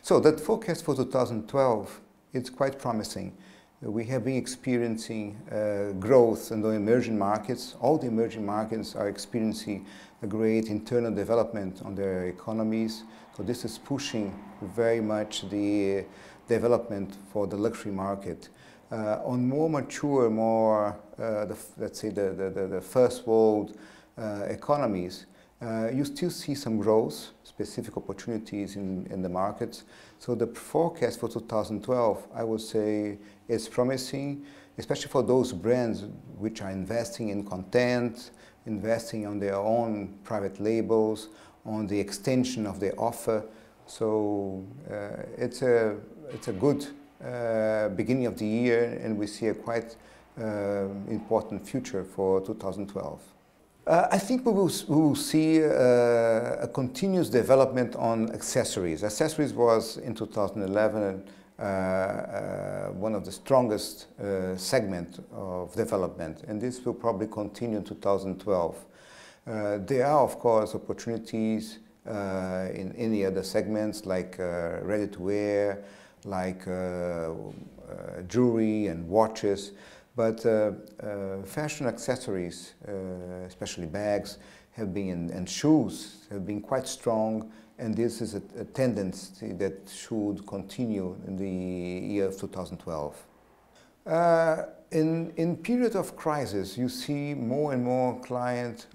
So that forecast for 2012 is quite promising. We have been experiencing growth in the emerging markets. All the emerging markets are experiencing a great internal development on their economies. So this is pushing very much the development for the luxury market. On more mature, let's say the first world economies, you still see some growth, specific opportunities in the markets. So the forecast for 2012, I would say, is promising, especially for those brands which are investing in content, investing on their own private labels, on the extension of their offer. So it's a good beginning of the year, and we see a quite important future for 2012. I think we will see a continuous development on accessories. Accessories was in 2011 one of the strongest segment of development, and this will probably continue in 2012. There are, of course, opportunities in any other segments like ready-to-wear, like jewelry and watches. But fashion accessories, especially bags, and shoes have been quite strong, and this is a tendency that should continue in the year of 2012. In period of crisis, you see more and more clients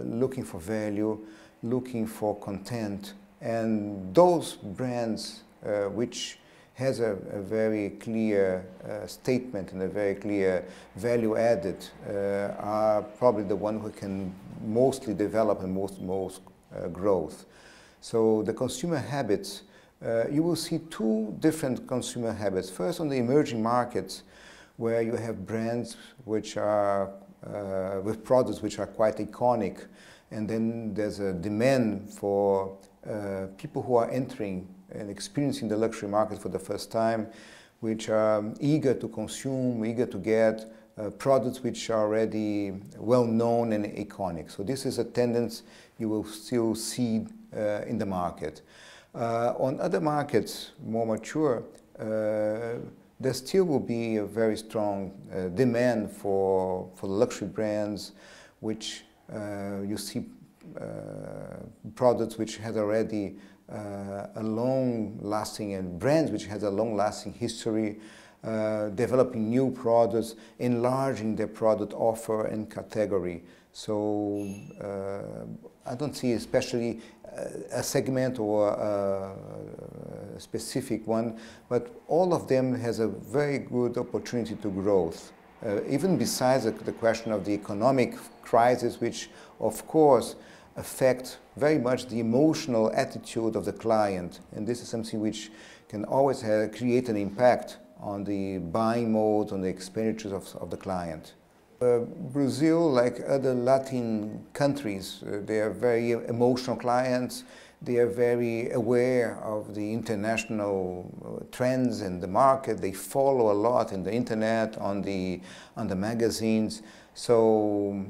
looking for value, looking for content, and those brands which has a very clear statement and a very clear value added are probably the one who can mostly develop and most growth. So the consumer habits, you will see two different consumer habits. First, on the emerging markets, where you have brands which are with products which are quite iconic, and then there's a demand for people who are entering and experiencing the luxury market for the first time, which are eager to consume, eager to get products which are already well known and iconic. So this is a tendency you will still see in the market. On other markets, more mature, there still will be a very strong demand for luxury brands, which you see products which had already a long-lasting, and brands which has a long-lasting history, developing new products, enlarging their product offer and category. So I don't see especially a segment or a specific one, but all of them has a very good opportunity to growth. Even besides the question of the economic crisis, which of course affect very much the emotional attitude of the client, and this is something which can always create an impact on the buying mode, on the expenditures of the client. Brazil, like other Latin countries, they are very emotional clients. They are very aware of the international trends in the market. They follow a lot in the internet, on the magazines. So,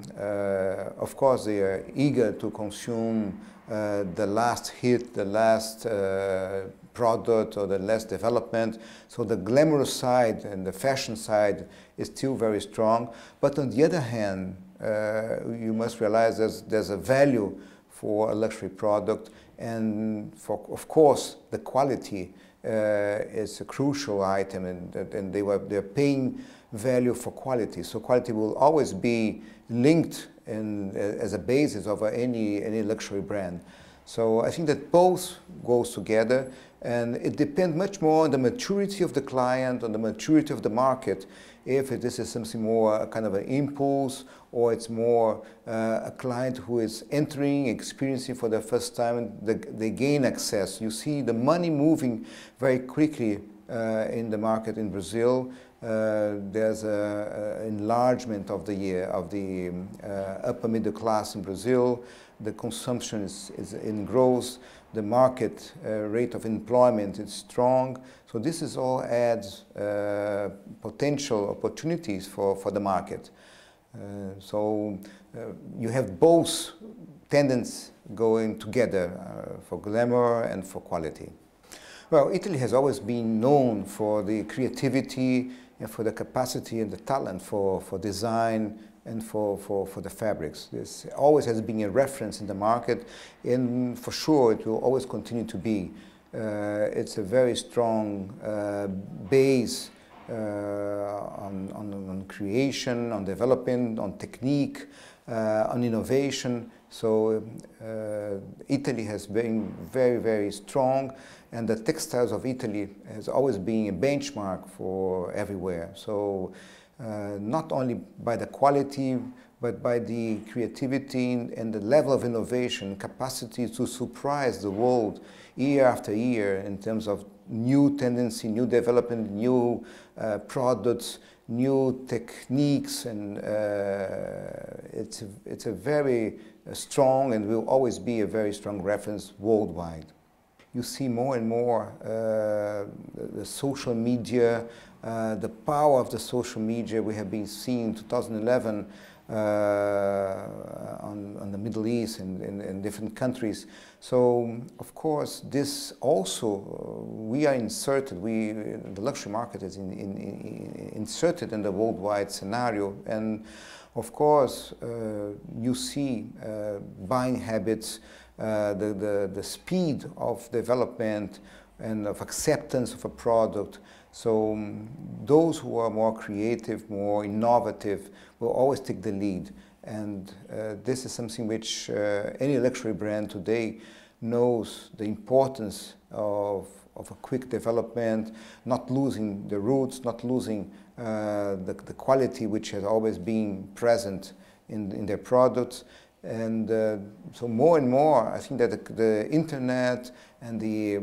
of course, they are eager to consume the last hit, the last product, or the last development. So the glamorous side and the fashion side is still very strong. But on the other hand, you must realize there's a value for a luxury product, and of course the quality is a crucial item, and they're paying value for quality. So quality will always be linked as a basis of any luxury brand. So I think that both goes together, and it depends much more on the maturity of the client, on the maturity of the market, if this is something more kind of an impulse, or it's more a client who is entering, experiencing for the first time, they gain access. You see the money moving very quickly in the market in Brazil. There's an enlargement of the upper middle class in Brazil. The consumption is in growth. The market rate of employment is strong. So this is all adds potential opportunities for the market. So you have both tendencies going together for glamour and for quality. Well, Italy has always been known for the creativity and for the capacity and the talent for design and for the fabrics. This always has been a reference in the market, and for sure it will always continue to be. It's a very strong base on creation, on development, on technique, on innovation. So Italy has been very, very strong, and the textiles of Italy has always been a benchmark for everywhere. So not only by the quality, but by the creativity and the level of innovation, capacity to surprise the world year after year in terms of new tendency, new development, new products, new techniques, and it's a very strong and will always be a very strong reference worldwide. You see more and more the social media, the power of the social media. We have been seeing in 2011 on the Middle East and in different countries. So, of course, this also, we are inserted, the luxury market is inserted in the worldwide scenario. And, of course, you see buying habits, the speed of development and of acceptance of a product. So those who are more creative, more innovative, will always take the lead. And this is something which any luxury brand today knows the importance of a quick development, not losing the roots, not losing the quality which has always been present in their products. And so more and more, I think that the internet and the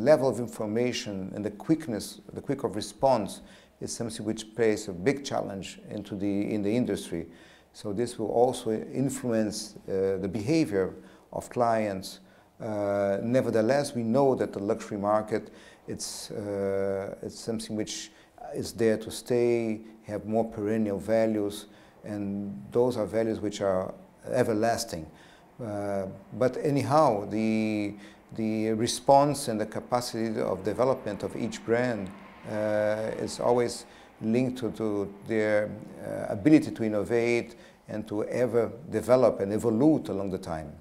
level of information and the quickness, the quick of response is something which plays a big challenge in the industry. So this will also influence the behavior of clients. Nevertheless, we know that the luxury market, it's something which is there to stay, have more perennial values, and those are values which are everlasting. But anyhow, the response and the capacity of development of each brand is always linked to their ability to innovate and to ever develop and evolve along the time.